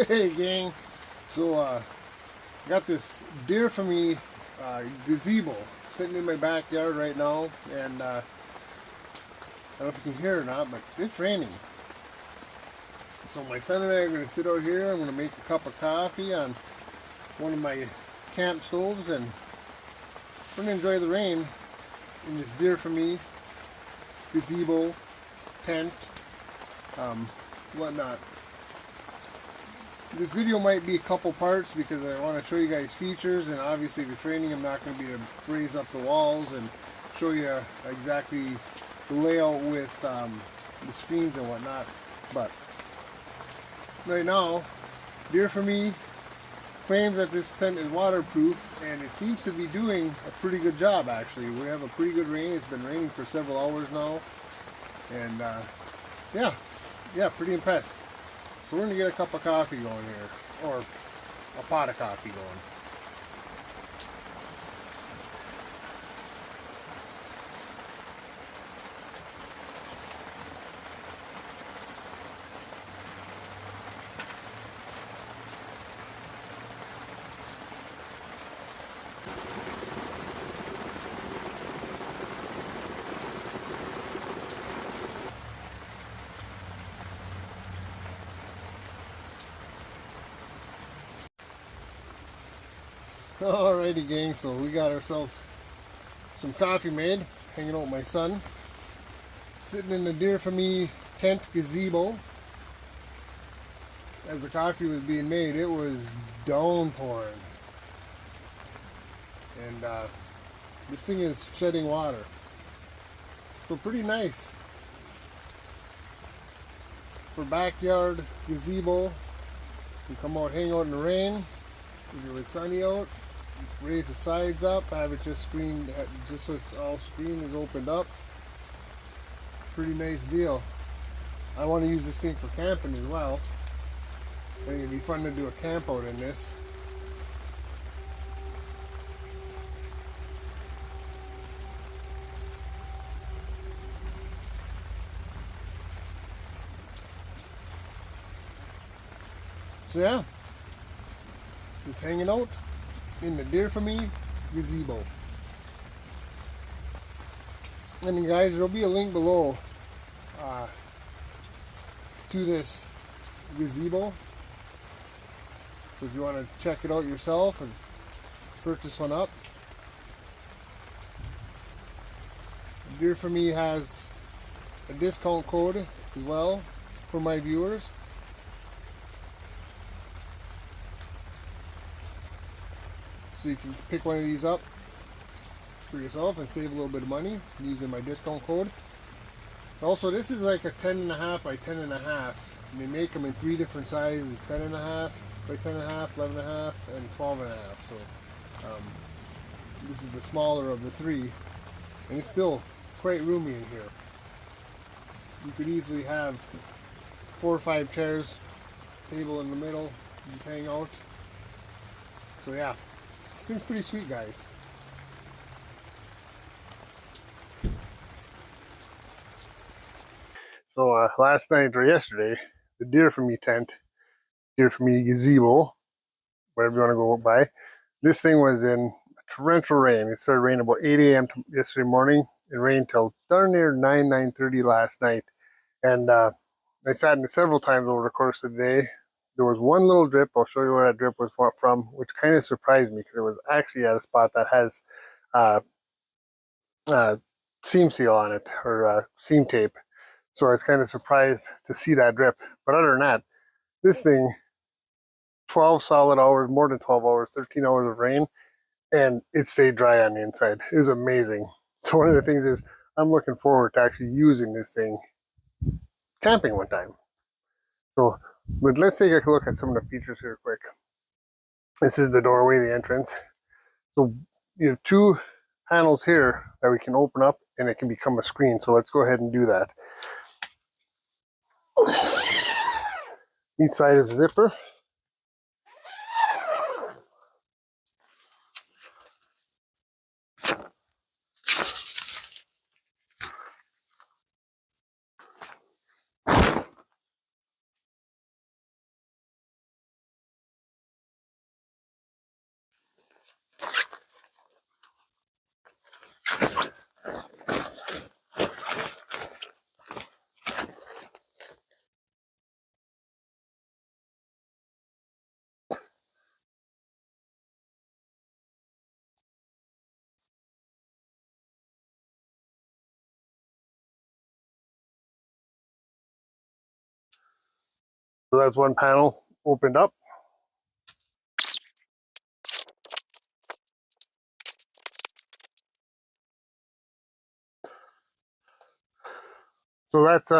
Hey gang, so got this Deerfamy gazebo sitting in my backyard right now, and I don't know if you can hear it or not, but it's raining. So my son and I are going to sit out here. I'm going to make a cup of coffee on one of my camp stoves, and we're going to enjoy the rain in this Deerfamy gazebo tent, whatnot. This video might be a couple parts because I want to show you guys features, and obviously if it's raining I'm not going to be able to raise up the walls and show you exactly the layout with the screens and whatnot. But right now, Deerfamy claims that this tent is waterproof, and it seems to be doing a pretty good job actually. We have a pretty good rain. It's been raining for several hours now, and yeah, pretty impressed. So we're going to get a cup of coffee going here, or a pot of coffee going. Alrighty gang, so we got ourselves some coffee made, hanging out with my son, sitting in the Deerfamy tent gazebo. As the coffee was being made, it was downpouring, and this thing is shedding water, so pretty nice for backyard gazebo. You come out, hang out in the rain if it was sunny out. Raise the sides up, have it just screened, just so it's all screen is opened up. Pretty nice deal. I want to use this thing for camping as well. I think it'd be fun to do a camp out in this. So yeah, just hanging out in the Deerfamy gazebo. And then guys, there'll be a link below to this gazebo, so if you want to check it out yourself and purchase one up. Deerfamy has a discount code as well for my viewers. So you can pick one of these up for yourself and save a little bit of money using my discount code. Also, this is like a 10.5 by 10.5, and they make them in 3 different sizes: 10.5 by 10.5, 11.5, and 12.5. So this is the smaller of the 3, and it's still quite roomy in here. You could easily have 4 or 5 chairs, table in the middle, just hang out. So yeah, this thing's pretty sweet, guys. So last night or yesterday, the Deerfamy tent, Deerfamy gazebo, whatever you want to go by, this thing was in torrential rain. It started raining about 8 a.m. yesterday morning. It rained till darn near 9:30 last night. And I sat in it several times over the course of the day. There was one little drip. I'll show you where that drip was from, which kind of surprised me because it was actually at a spot that has seam seal on it, or seam tape. So I was kind of surprised to see that drip. But other than that, this thing, 12 solid hours, more than 12 hours, 13 hours of rain, and it stayed dry on the inside. It was amazing. So one of the things is I'm looking forward to actually using this thing camping one time. So, but let's take a look at some of the features here quick. This is the doorway, the entrance. So you have 2 panels here that we can open up, and it can become a screen. So let's go ahead and do that. Each side is a zipper. So that's one panel opened up. So that's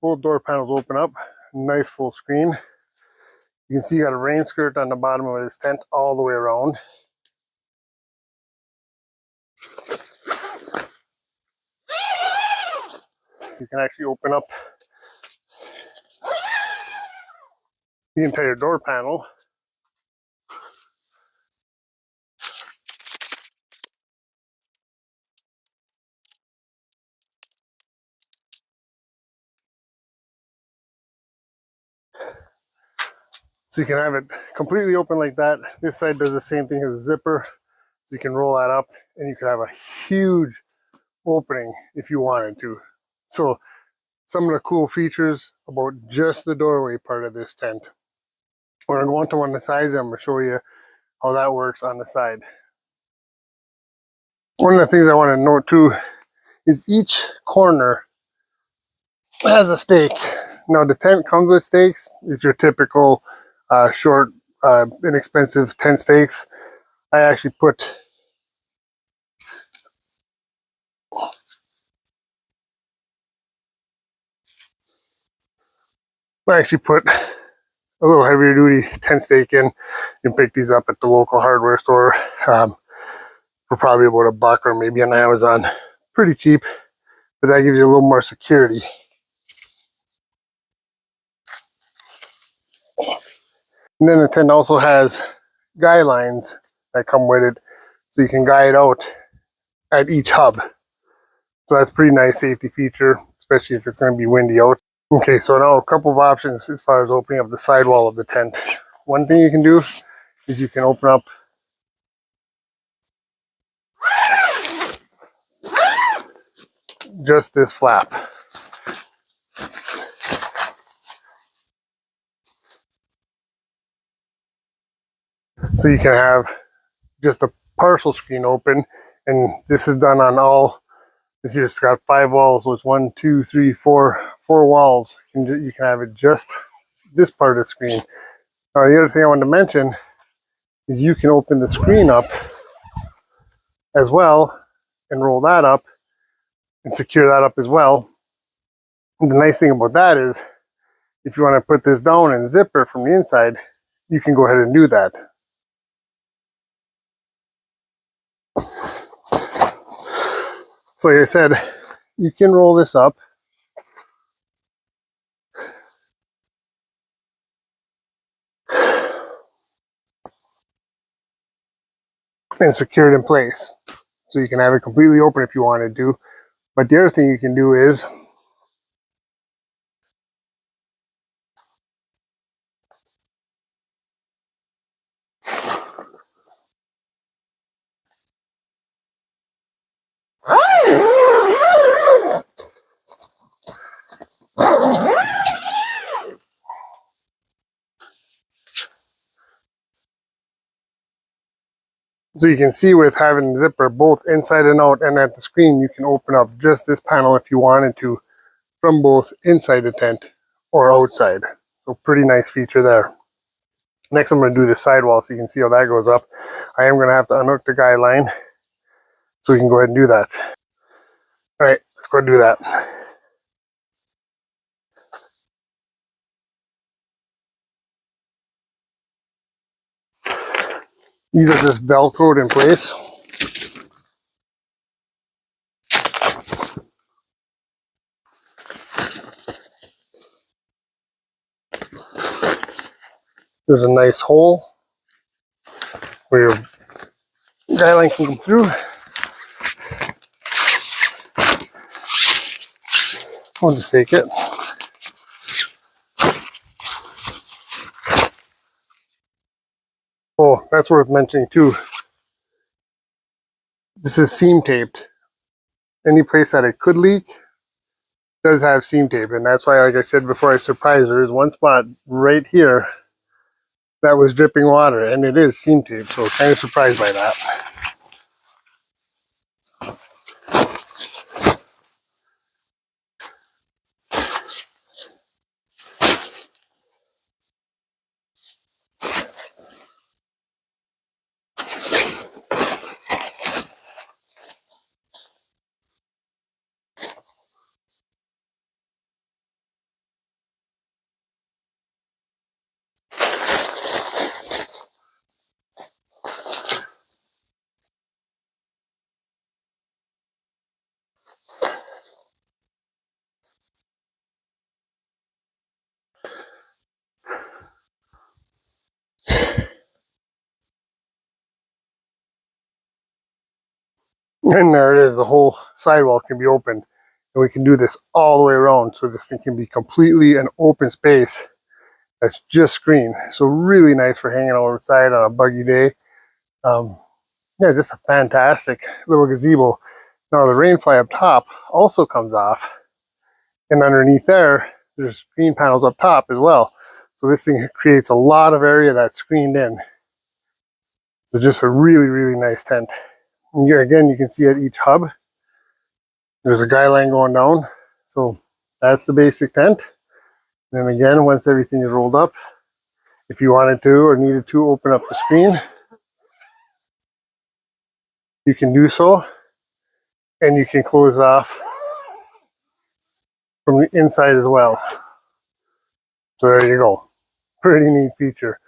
both door panels open up. Nice full screen. You can see you got a rain skirt on the bottom of this tent all the way around. You can actually open up the entire door panel. So you can have it completely open like that. This side does the same thing as a zipper. So you can roll that up and you can have a huge opening if you wanted to. So some of the cool features about just the doorway part of this tent. We're going to go into one of the sides and I'm going to show you how that works on the side. One of the things I want to note too is each corner has a stake. Now the tent comes with stakes. It's your typical short, inexpensive tent stakes. I actually put a little heavier duty tent stake in. You can pick these up at the local hardware store for probably about $1 or maybe on Amazon. Pretty cheap, but that gives you a little more security. And then the tent also has guy lines that come with it, so you can guide out at each hub. So that's a pretty nice safety feature, especially if it's going to be windy out. Okay, so now a couple of options as far as opening up the sidewall of the tent. One thing you can do is you can open up just this flap. So you can have just a partial screen open, and this is done on all. This here's got 5 walls, so it's 1, 2, 3, 4 walls. You can have it just this part of the screen. Now the other thing I wanted to mention is you can open the screen up as well and roll that up and secure that up as well. And the nice thing about that is if you want to put this down and zipper from the inside, you can go ahead and do that. So like I said, you can roll this up and secure it in place. So you can have it completely open if you wanted to. But the other thing you can do is so you can see with having zipper both inside and out and at the screen, you can open up just this panel if you wanted to from both inside the tent or outside. So pretty nice feature there. Next I'm going to do the sidewall so you can see how that goes up. I am going to have to unhook the guy line so we can go ahead and do that. All right, let's go do that. These are just Velcroed in place. There's a nice hole where your guy line can come through. I'll just take it. Oh, that's worth mentioning too. This is seam taped. Any place that it could leak does have seam tape, and that's why, like I said before, I surprised her. There's one spot right here that was dripping water, and it is seam tape, so kind of surprised by that. And there it is, the whole sidewall can be opened. And we can do this all the way around, so this thing can be completely an open space that's just screened. So really nice for hanging outside on a buggy day. Yeah, just a fantastic little gazebo. Now the rain fly up top also comes off, and underneath there's screen panels up top as well. So this thing creates a lot of area that's screened in. So just a really, really nice tent. And here again, you can see at each hub, there's a guy line going down. So that's the basic tent. And then again, once everything is rolled up, if you wanted to or needed to open up the screen, you can do so. And you can close it off from the inside as well. So there you go. Pretty neat feature.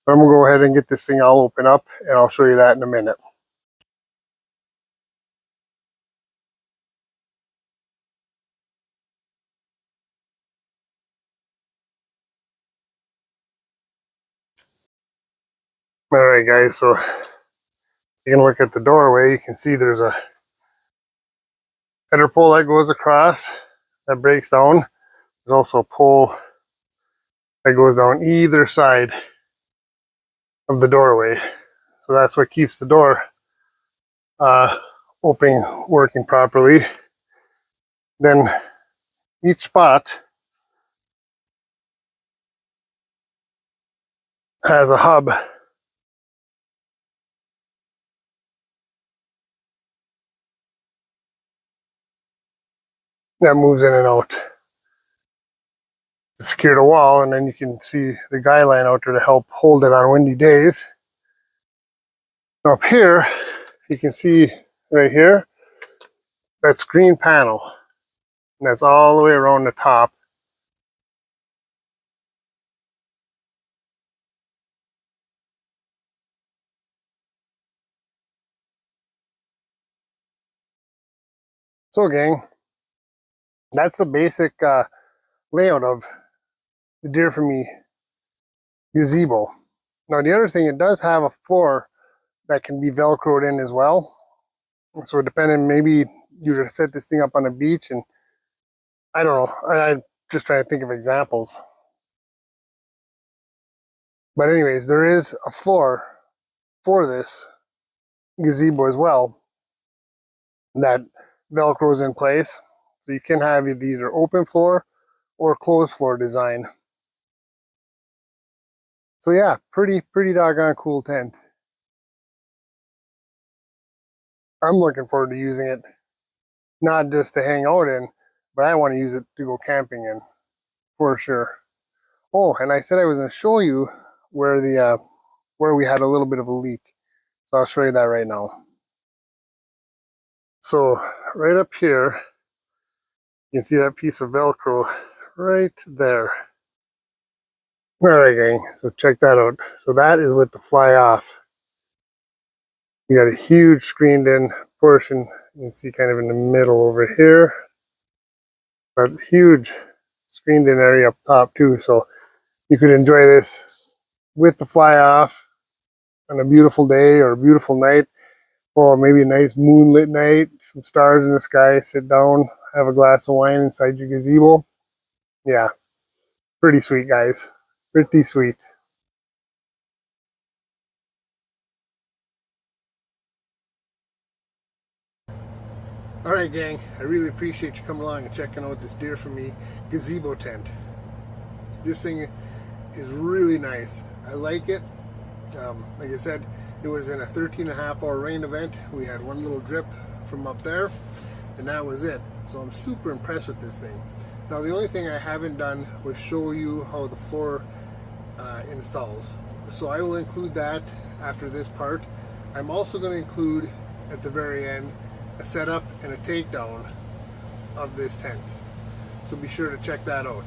But I'm gonna go ahead and get this thing all open up, and I'll show you that in a minute. All right, guys, so you can look at the doorway. You can see there's a header pole that goes across that breaks down. There's also a pole that goes down either side of the doorway. So that's what keeps the door opening, working properly. Then each spot has a hub that moves in and out to secure the wall, and then you can see the guy line out there to help hold it on windy days. Up here, you can see right here, that screen panel, and that's all the way around the top. So gang, that's the basic layout of the Deerfamy Gazebo. Now the other thing, it does have a floor that can be velcroed in as well. So depending, maybe you could set this thing up on a beach, and I don't know, I'm just trying to think of examples. But anyways, there is a floor for this gazebo as well that velcros in place. So you can have either open floor or closed floor design. So yeah, pretty doggone cool tent. I'm looking forward to using it, not just to hang out in, but I want to use it to go camping in for sure. Oh, and I said I was going to show you where the where we had a little bit of a leak. So I'll show you that right now. So right up here, you can see that piece of Velcro right there. All right, gang, so check that out. So that is with the fly off. You got a huge screened in portion. You can see kind of in the middle over here, but huge screened in area up top too. So you could enjoy this with the fly off on a beautiful day or a beautiful night, or maybe a nice moonlit night, some stars in the sky, sit down, have a glass of wine inside your gazebo. Yeah, pretty sweet, guys. Pretty sweet. All right, gang, I really appreciate you coming along and checking out this Deerfamy Gazebo tent. This thing is really nice. I like it. Like I said, it was in a 13.5-hour rain event. We had one little drip from up there, and that was it. So I'm super impressed with this thing. Now the only thing I haven't done was show you how the floor installs. So I will include that after this part. I'm also going to include at the very end a setup and a takedown of this tent. So be sure to check that out.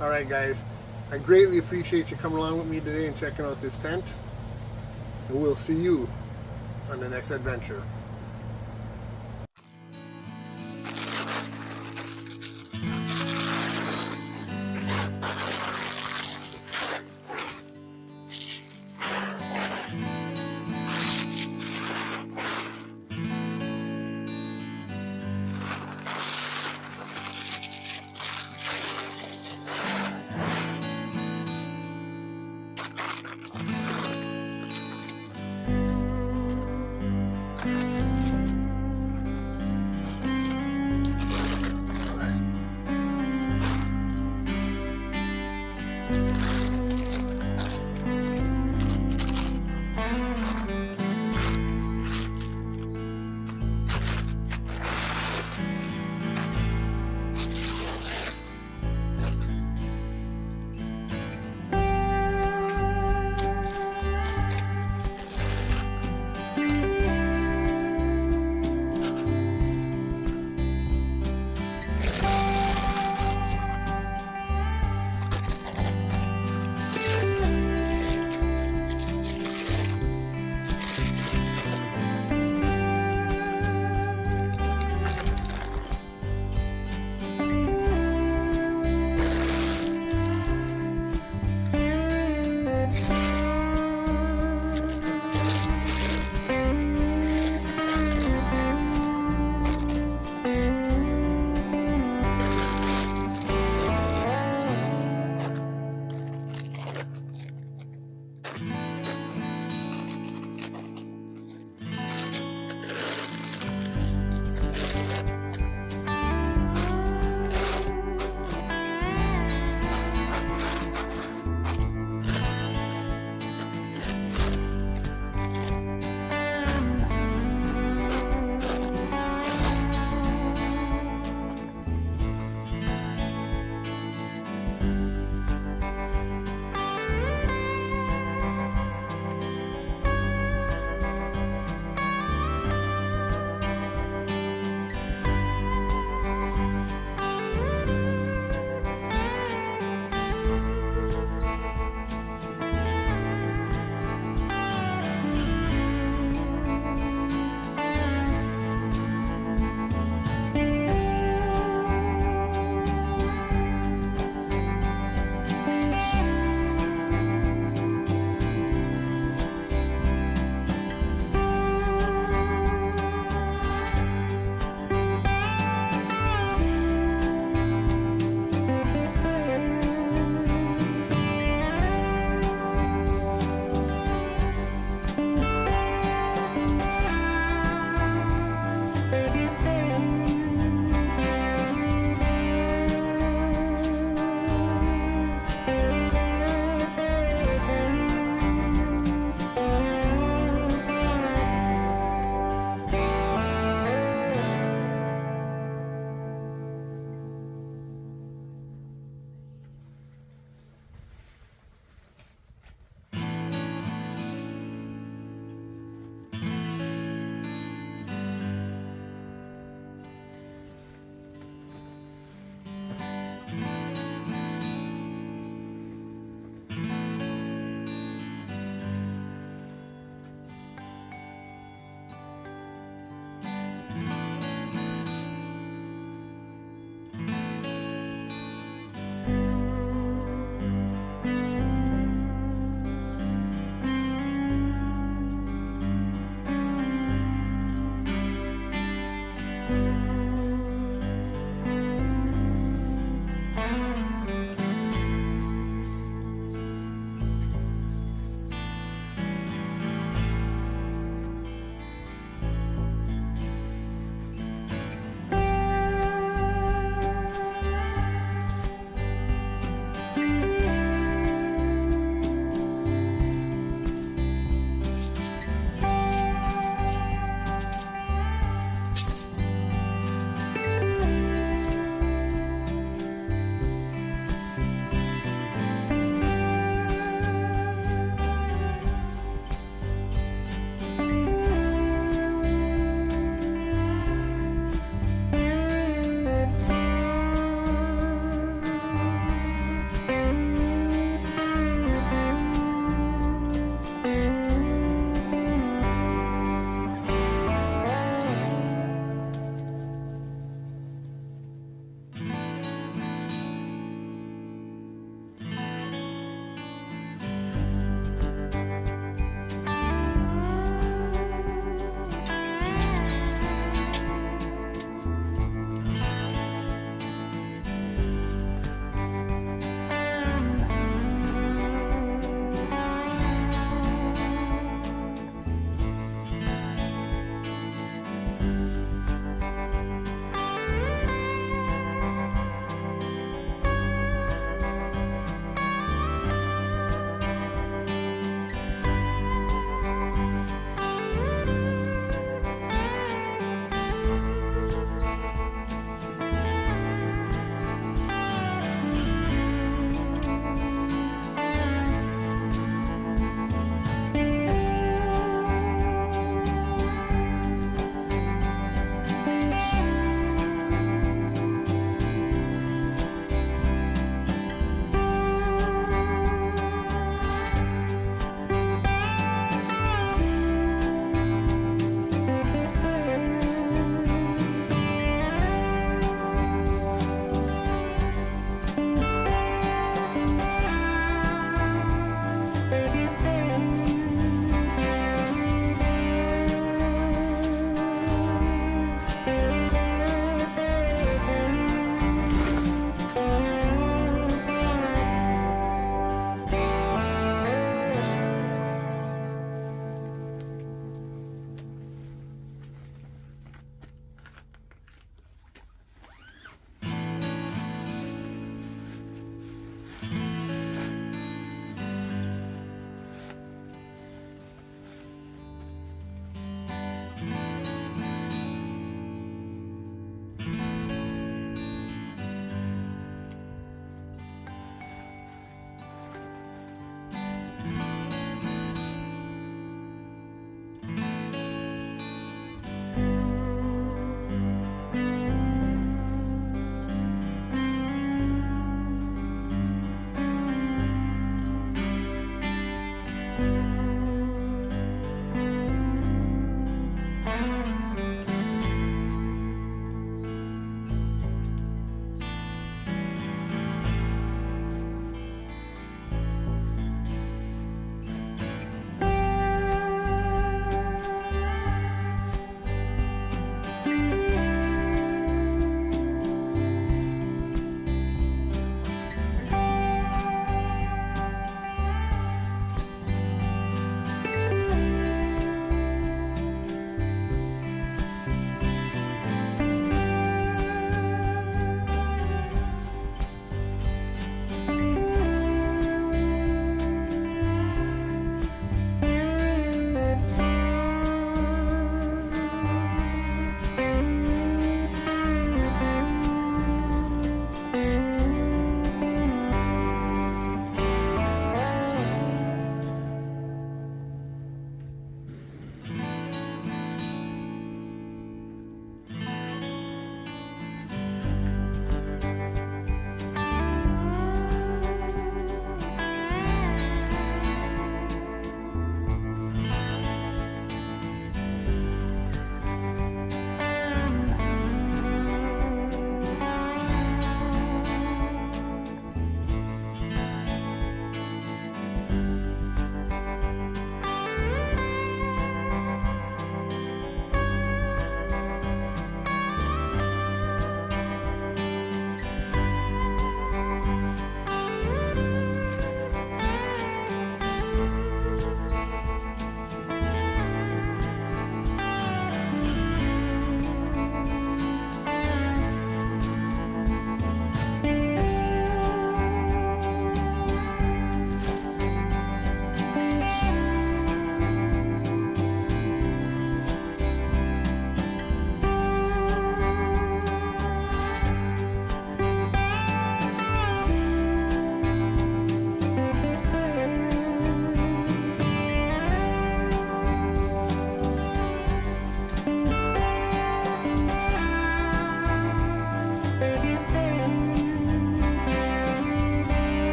Alright guys, I greatly appreciate you coming along with me today and checking out this tent. And we'll see you on the next adventure.